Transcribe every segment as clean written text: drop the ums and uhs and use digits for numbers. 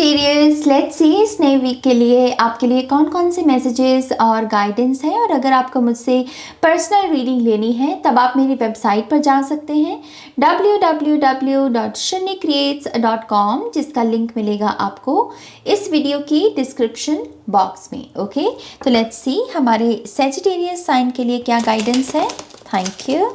Sagittarius, let's see इस नए week के लिए आपके लिए कौन कौन से मैसेजेस और गाइडेंस है। और अगर आपको मुझसे पर्सनल रीडिंग लेनी है तब आप मेरी वेबसाइट पर जा सकते हैं www.shunnycreates.com, जिसका लिंक मिलेगा आपको इस वीडियो की डिस्क्रिप्शन बॉक्स में। ओके, तो लेट्स सी हमारे सेजिटेरियस साइन के लिए क्या गाइडेंस है। Thank you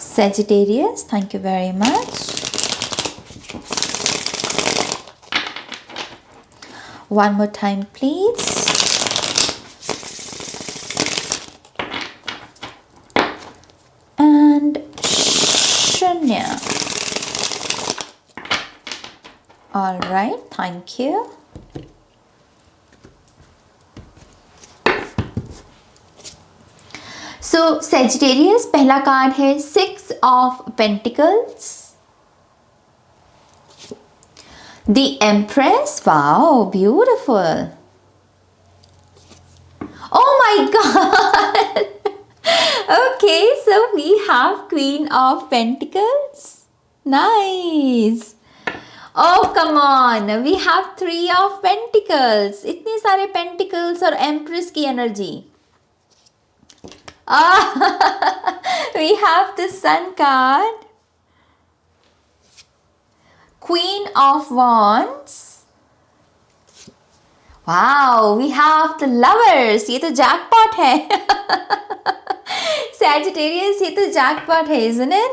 Sagittarius, thank you very much. One more time, please. And Shunya. All right, thank you. So, Sagittarius, पहला कार्ड है 6 of Pentacles. The Empress, wow, beautiful. Oh my God. Okay, so we have Queen of Pentacles. Nice. Oh, come on. We have 3 of Pentacles. इतने सारे Pentacles और Empress की energy. We have the Sun card. Queen of Wands. Wow, we have the Lovers. ये तो jackpot है। Sagittarius, ये तो jackpot है, isn't it?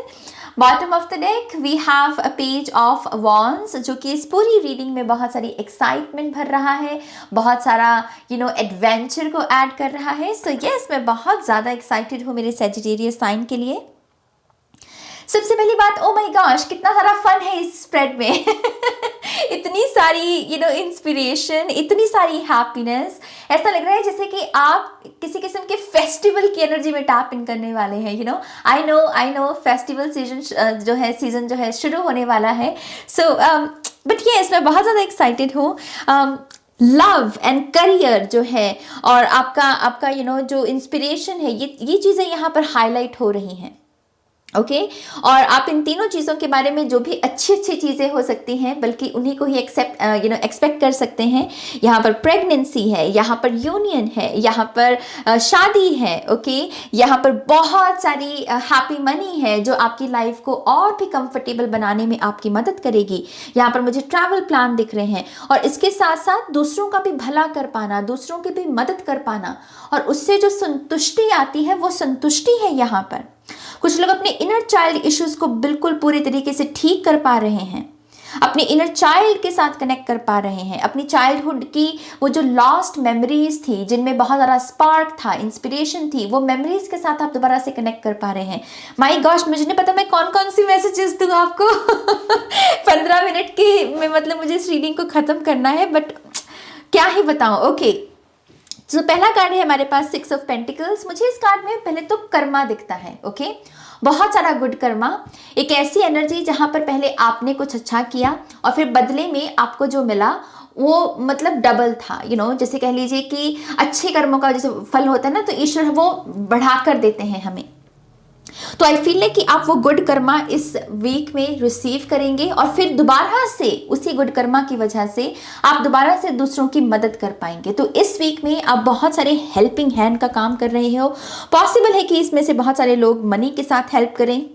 Bottom of the deck we have a page of wands, जो कि इस पूरी रीडिंग में बहुत सारी एक्साइटमेंट भर रहा है, बहुत सारा एडवेंचर को ऐड कर रहा है। सो यस, मैं बहुत ज़्यादा एक्साइटेड हूँ मेरे सेजिटेरियस साइन के लिए। सबसे पहली बात, ओ माय गॉश, कितना सारा फन है इस स्प्रेड में। इतनी सारी इंस्पिरेशन, इतनी सारी हैप्पीनेस। ऐसा लग रहा है जैसे कि आप किसी किस्म के फेस्टिवल की एनर्जी में टैप इन करने वाले हैं। आई नो फेस्टिवल सीजन जो है शुरू होने वाला है। सो बट यस, मैं बहुत ज़्यादा एक्साइटेड हूँ। लव एंड करियर जो है और आपका जो इंस्पिरेशन है, ये चीज़ें यहाँ पर हाईलाइट हो रही हैं। ओके, और आप इन तीनों चीज़ों के बारे में जो भी अच्छी चीज़ें हो सकती हैं, बल्कि उन्हीं को ही एक्सपेक्ट कर सकते हैं। यहाँ पर प्रेगनेंसी है, यहाँ पर यूनियन है, यहाँ पर शादी है। ओके, यहाँ पर बहुत सारी हैप्पी मनी है जो आपकी लाइफ को और भी कंफर्टेबल बनाने में आपकी मदद करेगी। यहाँ पर मुझे ट्रैवल प्लान दिख रहे हैं और इसके साथ साथ दूसरों का भी भला कर पाना, दूसरों की भी मदद कर पाना और उससे जो संतुष्टि आती है वो संतुष्टि है। यहाँ पर कुछ लोग अपने इनर चाइल्ड इश्यूज को बिल्कुल पूरी तरीके से ठीक कर पा रहे हैं, अपने इनर चाइल्ड के साथ कनेक्ट कर पा रहे हैं, अपनी चाइल्डहुड की वो जो लॉस्ट मेमोरीज थी, जिनमें बहुत ज़्यादा स्पार्क था, इंस्पिरेशन थी, वो मेमोरीज के साथ आप दोबारा से कनेक्ट कर पा रहे हैं। माय गॉश, मुझे नहीं पता मैं कौन कौन सी मैसेजेस दूँ आपको। 15 मिनट की में मतलब मुझे इस रीडिंग को ख़त्म करना है, बट क्या ही बताऊँ। ओके, तो पहला कार्ड है हमारे पास 6 ऑफ पेंटिकल्स। मुझे इस कार्ड में पहले तो कर्मा दिखता है। ओके, बहुत सारा गुड कर्मा, एक ऐसी एनर्जी जहां पर पहले आपने कुछ अच्छा किया और फिर बदले में आपको जो मिला वो मतलब डबल था। जैसे कह लीजिए कि अच्छे कर्मों का जैसे फल होता है ना, तो ईश्वर वो बढ़ा कर देते हैं हमें। तो आई फील कि आप वो गुड कर्मा इस वीक में रिसीव करेंगे और फिर दोबारा से उसी गुड कर्मा की वजह से आप दोबारा से दूसरों की मदद कर पाएंगे। तो इस वीक में आप बहुत सारे हेल्पिंग हैंड का काम कर रहे हो। पॉसिबल है कि इसमें से बहुत सारे लोग मनी के साथ हेल्प करें,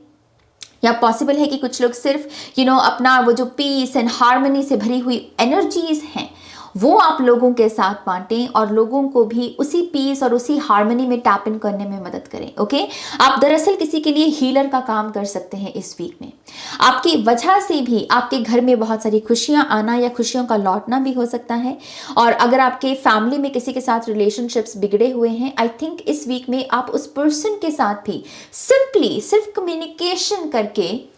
या पॉसिबल है कि कुछ लोग सिर्फ अपना वो जो पीस एंड हार्मनी से भरी हुई एनर्जीज हैं वो आप लोगों के साथ बांटें और लोगों को भी उसी पीस और उसी हार्मनी में टैप इन करने में मदद करें। ओके, आप दरअसल किसी के लिए हीलर का काम कर सकते हैं इस वीक में। आपकी वजह से भी आपके घर में बहुत सारी खुशियां आना या खुशियों का लौटना भी हो सकता है। और अगर आपके फैमिली में किसी के साथ रिलेशनशिप्स बिगड़े हुए हैं, आई थिंक इस वीक में आप उस पर्सन के साथ भी सिर्फ कम्युनिकेशन करके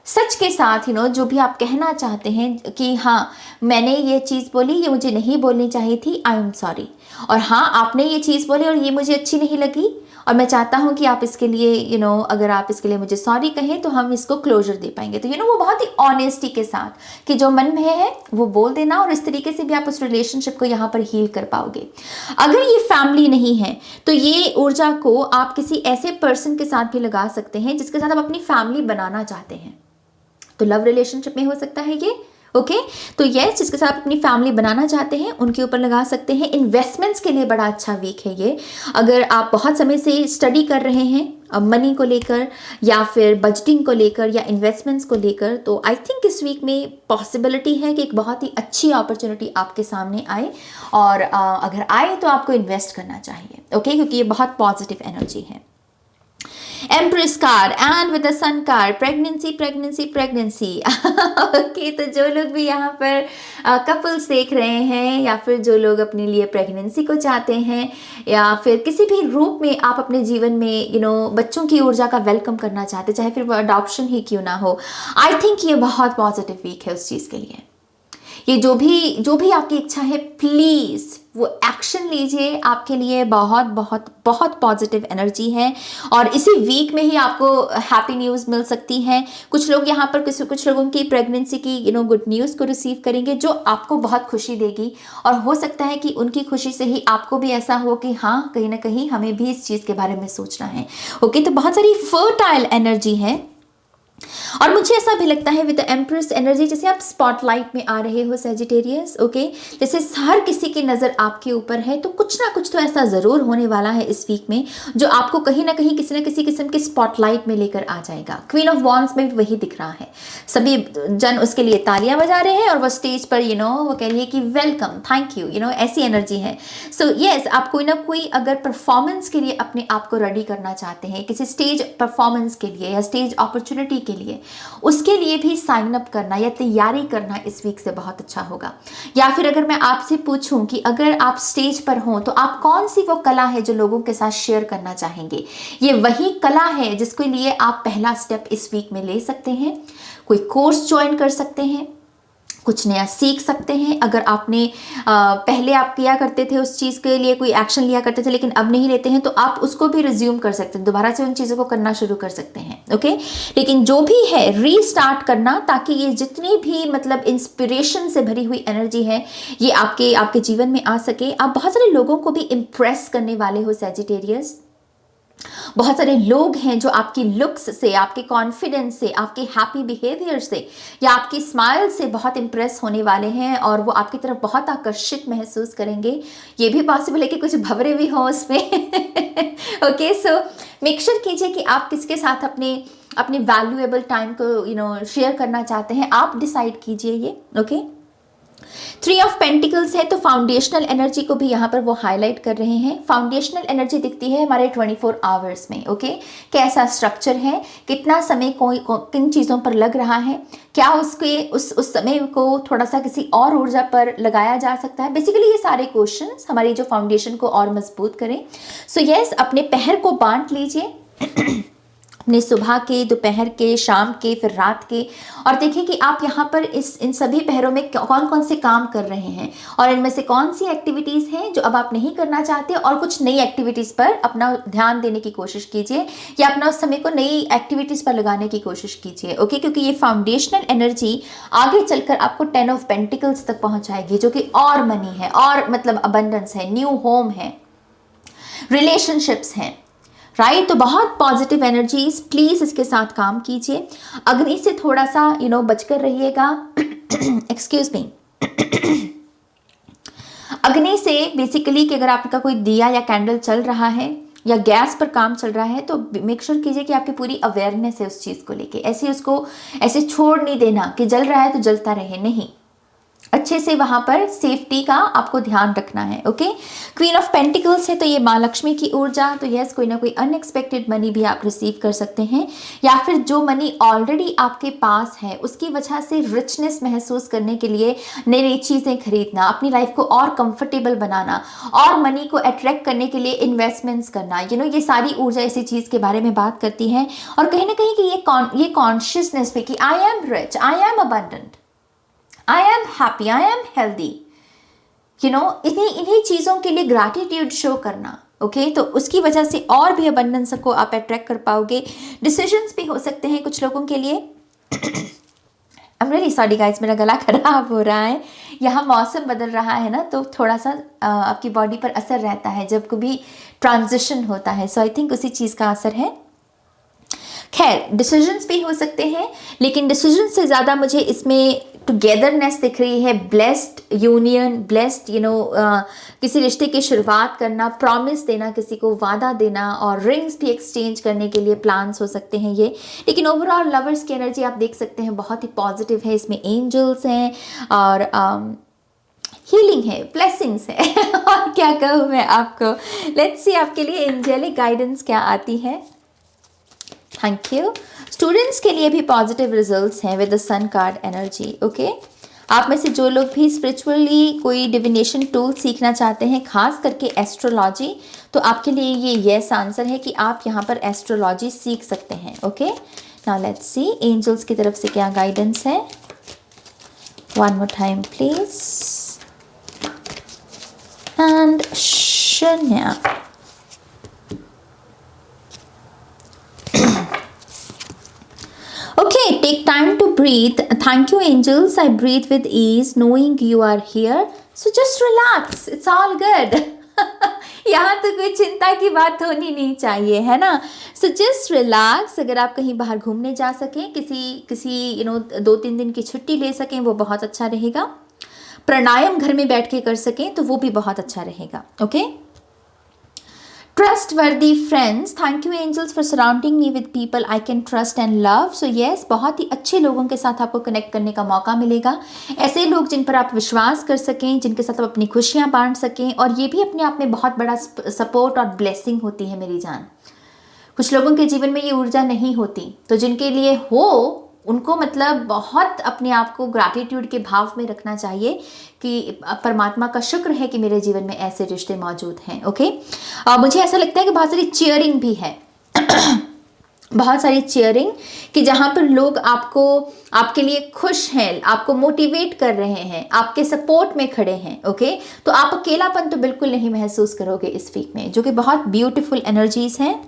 सच के साथ जो भी आप कहना चाहते हैं कि हाँ, मैंने ये चीज़ बोली, ये मुझे नहीं बोलनी चाहिए थी, आई एम सॉरी, और हाँ, आपने ये चीज़ बोली और ये मुझे अच्छी नहीं लगी और मैं चाहता हूँ कि आप इसके लिए अगर आप इसके लिए मुझे सॉरी कहें तो हम इसको क्लोजर दे पाएंगे। तो वो बहुत ही ऑनेस्टी के साथ कि जो मन में है वो बोल देना, और इस तरीके से भी आप उस रिलेशनशिप को यहाँ पर हील कर पाओगे। अगर ये फैमिली नहीं है तो ये ऊर्जा को आप किसी ऐसे पर्सन के साथ भी लगा सकते हैं जिसके साथ आप अपनी फैमिली बनाना चाहते हैं। तो लव रिलेशनशिप में हो सकता है ये, ओके तो यस, जिसके साथ आप अपनी फैमिली बनाना चाहते हैं उनके ऊपर लगा सकते हैं। इन्वेस्टमेंट्स के लिए बड़ा अच्छा वीक है ये। अगर आप बहुत समय से स्टडी कर रहे हैं मनी को लेकर या फिर बजटिंग को लेकर या इन्वेस्टमेंट्स को लेकर, तो आई थिंक इस वीक में पॉसिबिलिटी है कि एक बहुत ही अच्छी अपॉर्चुनिटी आपके सामने आए, और अगर आए तो आपको इन्वेस्ट करना चाहिए। ओके क्योंकि ये बहुत पॉजिटिव एनर्जी है। Empress card and with the sun card, pregnancy pregnancy pregnancy. Okay तो जो लोग भी यहाँ पर कपल्स देख रहे हैं या फिर जो लोग अपने लिए प्रेगनेंसी को चाहते हैं या फिर किसी भी रूप में आप अपने जीवन में बच्चों की ऊर्जा का वेलकम करना चाहते, चाहे फिर वो अडॉप्शन ही क्यों ना हो, आई थिंक ये बहुत पॉजिटिव वीक है उस चीज़ के लिए। ये जो भी आपकी इच्छा है प्लीज़ वो एक्शन लीजिए, आपके लिए बहुत बहुत बहुत पॉजिटिव एनर्जी है। और इसी वीक में ही आपको हैप्पी न्यूज़ मिल सकती है। कुछ लोग यहाँ पर कुछ लोगों की प्रेगनेंसी की गुड न्यूज़ को रिसीव करेंगे जो आपको बहुत खुशी देगी, और हो सकता है कि उनकी खुशी से ही आपको भी ऐसा हो कि हाँ कहीं ना कहीं हमें भी इस चीज़ के बारे में सोचना है। ओके तो बहुत सारी फर्टाइल एनर्जी है। और मुझे ऐसा भी लगता है विद द एम्प्रेस एनर्जी जैसे आप स्पॉटलाइट में आ रहे हो सजिटेरियस। ओके जैसे हर किसी की नज़र आपके ऊपर है, तो कुछ ना कुछ तो ऐसा ज़रूर होने वाला है इस वीक में जो आपको कहीं ना कहीं किसी न किसी किस्म के स्पॉटलाइट में लेकर आ जाएगा। क्वीन ऑफ वॉन्ड्स में भी वही दिख रहा है, सभी जन उसके लिए तालियां बजा रहे हैं और वो स्टेज पर वो कह रही है कि वेलकम, थैंक यू, ऐसी एनर्जी है। सो यस, आप कोई ना कोई अगर परफॉर्मेंस के लिए अपने आप को रेडी करना चाहते हैं, किसी स्टेज परफॉर्मेंस के लिए या स्टेज अपॉर्चुनिटी के लिए, उसके लिए भी साइन अप करना या तैयारी करना इस वीक से बहुत अच्छा होगा। या फिर अगर मैं आपसे पूछूं कि अगर आप स्टेज पर हों तो आप कौन सी वो कला है जो लोगों के साथ शेयर करना चाहेंगे, ये वही कला है जिसके लिए आप पहला स्टेप इस वीक में ले सकते हैं। कोई कोर्स ज्वाइन कर सकते हैं, कुछ नया सीख सकते हैं। अगर आपने पहले आप किया करते थे उस चीज़ के लिए कोई एक्शन लिया करते थे लेकिन अब नहीं लेते हैं, तो आप उसको भी रिज्यूम कर सकते हैं, दोबारा से उन चीज़ों को करना शुरू कर सकते हैं। ओके लेकिन जो भी है रीस्टार्ट करना, ताकि ये जितनी भी मतलब इंस्पिरेशन से भरी हुई एनर्जी है ये आपके जीवन में आ सके। आप बहुत सारे लोगों को भी इम्प्रेस करने वाले हो सजिटेरियस। बहुत सारे लोग हैं जो आपकी लुक्स से, आपके कॉन्फिडेंस से, आपके हैप्पी बिहेवियर से या आपकी स्माइल से बहुत इंप्रेस होने वाले हैं और वो आपकी तरफ बहुत आकर्षित महसूस करेंगे। ये भी पॉसिबल है कि कुछ भंवरे भी हों उसमें। ओके सो मेक श्योर कीजिए कि आप किसके साथ अपने वैल्यूएबल टाइम को शेयर करना चाहते हैं, आप डिसाइड कीजिए ये। ओके 3 ऑफ पेंटिकल्स है तो फाउंडेशनल एनर्जी को भी यहाँ पर वो हाईलाइट कर रहे हैं। फाउंडेशनल एनर्जी दिखती है हमारे 24 आवर्स में। ओके कैसा स्ट्रक्चर है, कितना समय किन चीज़ों पर लग रहा है, क्या उस समय को थोड़ा सा किसी और ऊर्जा पर लगाया जा सकता है। बेसिकली ये सारे क्वेश्चंस हमारी जो फाउंडेशन को और मजबूत करें। सो यस, अपने पहर को बांट लीजिए अपने सुबह के, दोपहर के, शाम के, फिर रात के, और देखिए कि आप यहाँ पर इन सभी पहरों में कौन कौन से काम कर रहे हैं और इनमें से कौन सी एक्टिविटीज़ हैं जो अब आप नहीं करना चाहते, और कुछ नई एक्टिविटीज़ पर अपना ध्यान देने की कोशिश कीजिए या अपना उस समय को नई एक्टिविटीज़ पर लगाने की कोशिश कीजिए। ओके क्योंकि ये फाउंडेशनल एनर्जी आगे चलकर आपको 10 ऑफ पेंटिकल्स तक पहुँचाएगी, जो कि और मनी है, और मतलब अबंडेंस है, न्यू होम है, रिलेशनशिप्स हैं, राइट। तो बहुत पॉजिटिव एनर्जीज, प्लीज इसके साथ काम कीजिए। अग्नि से थोड़ा सा बचकर रहिएगा। Excuse me. अग्नि से बेसिकली कि अगर आपका कोई दिया या कैंडल चल रहा है या गैस पर काम चल रहा है तो मेक श्योर कीजिए कि आपकी पूरी अवेयरनेस है उस चीज़ को लेके। ऐसे छोड़ नहीं देना कि जल रहा है तो जलता रहे, नहीं, अच्छे से वहाँ पर सेफ्टी का आपको ध्यान रखना है। ओके क्वीन ऑफ पेंटिकल्स है तो ये माँ लक्ष्मी की ऊर्जा, तो यस कोई ना कोई अनएक्सपेक्टेड मनी भी आप रिसीव कर सकते हैं, या फिर जो मनी ऑलरेडी आपके पास है उसकी वजह से रिचनेस महसूस करने के लिए नई नई चीज़ें खरीदना, अपनी लाइफ को और कंफर्टेबल बनाना और मनी को अट्रैक्ट करने के लिए इन्वेस्टमेंट्स करना, ये सारी ऊर्जा इसी चीज़ के बारे में बात करती है। और कहीं ना कहीं कि ये कॉन्शियसनेस पे कि I am rich, I am abundant, I am happy, I am healthy, इन्हीं चीज़ों के लिए ग्रैटिट्यूड शो करना। ओके तो उसकी वजह से और भी अबंडेंस को आप अट्रैक्ट कर पाओगे। डिसीजंस भी हो सकते हैं कुछ लोगों के लिए। I am really sorry guys, मेरा गला खराब हो रहा है, यहाँ मौसम बदल रहा है ना, तो थोड़ा सा आपकी बॉडी पर असर रहता है जब कभी ट्रांजिशन होता है। सो आई थिंक उसी चीज़ का असर है। खैर डिसीजंस भी हो सकते हैं, लेकिन डिसीजन से ज़्यादा मुझे इसमें टुगेदरनेस दिख रही है, ब्लेस्ड यूनियन, ब्लेस्ड किसी रिश्ते की शुरुआत करना, प्रॉमिस देना, किसी को वादा देना, और रिंग्स भी एक्सचेंज करने के लिए प्लान्स हो सकते हैं ये। लेकिन ओवरऑल लवर्स की एनर्जी आप देख सकते हैं बहुत ही पॉजिटिव है, इसमें एंजल्स हैं और हीलिंग है, ब्लेसिंग्स है और क्या कहूँ मैं आपको। लेट्स सी आपके लिए एंजेलिक गाइडेंस क्या आती है। Thank you. स्टूडेंट्स के लिए भी पॉजिटिव रिजल्ट्स हैं with the sun card energy. Okay, आप में से जो लोग भी स्पिरिचुअली कोई डिविनेशन टूल सीखना चाहते हैं, खास करके एस्ट्रोलॉजी, तो आपके लिए ये यस आंसर है कि आप यहाँ पर एस्ट्रोलॉजी सीख सकते हैं। Okay, now let's see angels की तरफ से क्या गाइडेंस है। One more time please. And शून्य। Okay, take time to breathe. Thank you, angels. I breathe with ease, knowing you are here. So just relax. It's all good. यहाँ तो कोई चिंता की बात होनी नहीं चाहिए, है ना। So just relax. अगर आप कहीं बाहर घूमने जा सकें, किसी 2-3 दिन की छुट्टी ले सकें, वो बहुत अच्छा रहेगा। प्राणायाम घर में बैठ के कर सकें तो वो भी बहुत अच्छा रहेगा। Okay, trustworthy friends, thank you angels for surrounding me with people I can trust and love. So yes, बहुत ही अच्छे लोगों के साथ आपको कनेक्ट करने का मौका मिलेगा। ऐसे लोग जिन पर आप विश्वास कर सकें, जिनके साथ आप अपनी खुशियां बांट सकें, और ये भी अपने आप में बहुत बड़ा सपोर्ट और ब्लेसिंग होती है मेरी जान। कुछ लोगों के जीवन में ये ऊर्जा नहीं होती, तो जिनके लिए हो उनको मतलब बहुत अपने आप को ग्रैटिट्यूड के भाव में रखना चाहिए कि परमात्मा का शुक्र है कि मेरे जीवन में ऐसे रिश्ते मौजूद हैं। ओके, मुझे ऐसा लगता है कि बहुत सारी चीयरिंग भी है बहुत सारी चीयरिंग, कि जहाँ पर लोग आपके लिए खुश हैं, आपको मोटिवेट कर रहे हैं, आपके सपोर्ट में खड़े हैं। ओके, तो आप अकेलापन तो बिल्कुल नहीं महसूस करोगे इस वीक में, जो कि बहुत ब्यूटीफुल एनर्जीज हैं।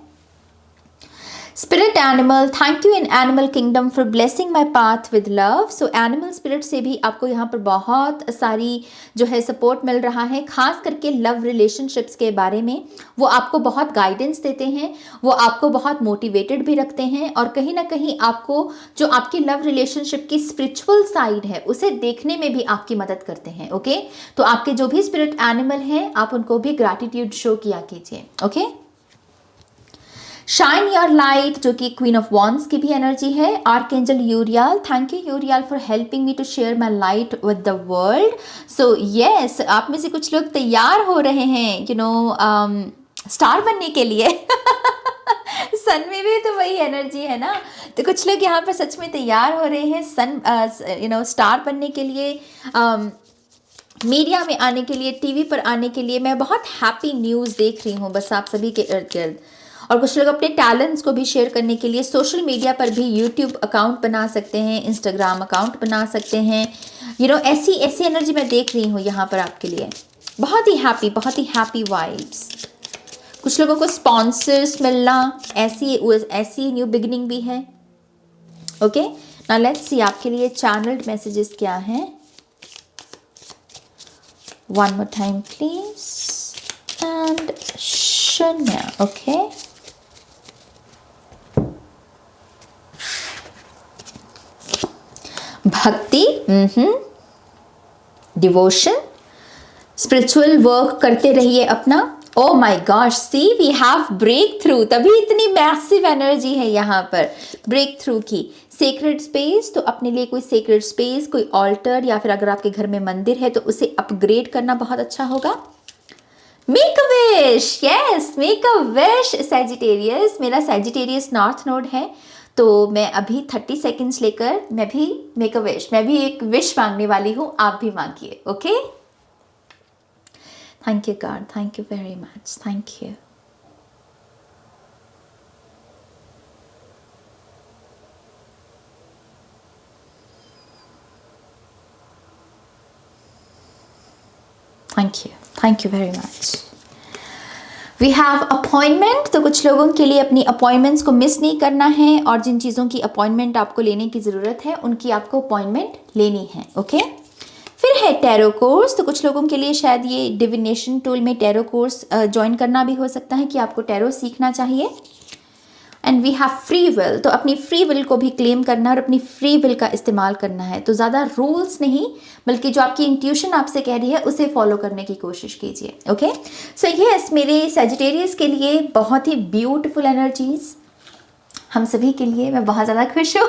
Spirit animal, thank you in animal kingdom for blessing my path with love. So animal spirit से भी आपको यहाँ पर बहुत सारी जो है सपोर्ट मिल रहा है, खास करके लव रिलेशनशिप्स के बारे में। वो आपको बहुत गाइडेंस देते हैं, वो आपको बहुत मोटिवेटेड भी रखते हैं, और कहीं ना कहीं आपको जो आपकी लव रिलेशनशिप की स्पिरिचुअल साइड है उसे देखने में भी आपकी मदद करते हैं। ओके, तो आपके जो भी स्पिरिट एनिमल हैं आप उनको भी ग्रैटिट्यूड शो किया कीजिए। ओके, शाइन योर लाइट, जो कि क्वीन ऑफ वॉन्ड्स की भी एनर्जी है। Archangel Uriel, thank you Uriel for helping me to share my light with the world. So yes, आप में से कुछ लोग तैयार हो रहे हैं स्टार बनने के लिए सन में भी तो वही एनर्जी है ना, तो कुछ लोग यहाँ पर सच में तैयार हो रहे हैं सन स्टार बनने के लिए, मीडिया में आने के लिए, टीवी पर आने के लिए। मैं बहुत हैप्पी न्यूज़ देख रही हूँ बस आप सभी के इर्द गिर्द। और कुछ लोग अपने टैलेंट्स को भी शेयर करने के लिए सोशल मीडिया पर भी यूट्यूब अकाउंट बना सकते हैं, इंस्टाग्राम अकाउंट बना सकते हैं। ऐसी एनर्जी मैं देख रही हूँ यहाँ पर आपके लिए। बहुत ही हैप्पी वाइब्स। कुछ लोगों को स्पॉन्सर्स मिलना, ऐसी न्यू बिगिनिंग भी है। ओके, नाउ लेट्स सी आपके लिए चैनल्ड मैसेजेस क्या हैं। One more time please. And शून्य। ओके, भक्ति, डिवोशन, स्पिरिचुअल वर्क करते रहिए अपना। Oh my gosh, see we have breakthrough, तभी इतनी मैसिव एनर्जी है यहाँ पर ब्रेक थ्रू की। सेक्रेड स्पेस, तो अपने लिए कोई सेक्रेड स्पेस, कोई ऑल्टर, या फिर अगर आपके घर में मंदिर है तो उसे अपग्रेड करना बहुत अच्छा होगा। Make a wish, yes make a wish Sagittarius. मेरा सैजिटेरियस नॉर्थ नोड है, तो मैं अभी 30 सेकेंड्स लेकर मैं भी मेक अ विश, मैं भी एक विश मांगने वाली हूँ, आप भी मांगिए। Okay, thank you God, thank you very much, thank you. Thank you very much. We have appointment, तो कुछ लोगों के लिए अपनी अपॉइंटमेंट्स को मिस नहीं करना है, और जिन चीज़ों की अपॉइंटमेंट आपको लेने की ज़रूरत है उनकी आपको अपॉइंटमेंट लेनी है। ओके, फिर है टैरो कोर्स, तो कुछ लोगों के लिए शायद ये डिविनेशन टूल में टैरो कोर्स ज्वाइन करना भी हो सकता है कि आपको टैरो सीखना चाहिए। And we have free will, तो अपनी फ्री विल को भी क्लेम करना है और अपनी फ्री विल का इस्तेमाल करना है। तो ज़्यादा रूल्स नहीं, बल्कि जो आपकी इंट्यूशन आपसे कह रही है उसे फॉलो करने की कोशिश कीजिए। ओके, सो यस, मेरे सजिटेरियस के लिए बहुत ही ब्यूटीफुल एनर्जीज, हम सभी के लिए। मैं बहुत ज़्यादा खुश हूँ।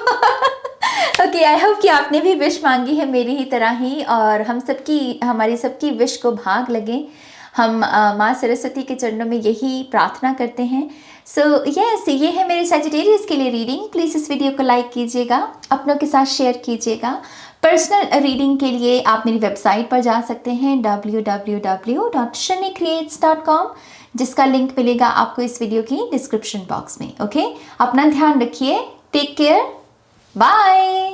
ओके, आई होप कि आपने भी विश मांगी है मेरी ही तरह ही, और हम सबकी, हमारी सबकी विश को भाग लगे। हम माँ सरस्वती के चरणों में यही प्रार्थना करते हैं। सो यस, ये है मेरे सजिटेरियस के लिए रीडिंग। प्लीज़ इस वीडियो को लाइक कीजिएगा, अपनों के साथ शेयर कीजिएगा। पर्सनल रीडिंग के लिए आप मेरी वेबसाइट पर जा सकते हैं www.shannicreates.com, जिसका लिंक मिलेगा आपको इस वीडियो की डिस्क्रिप्शन बॉक्स में। ओके, अपना ध्यान रखिए, टेक केयर, बाय।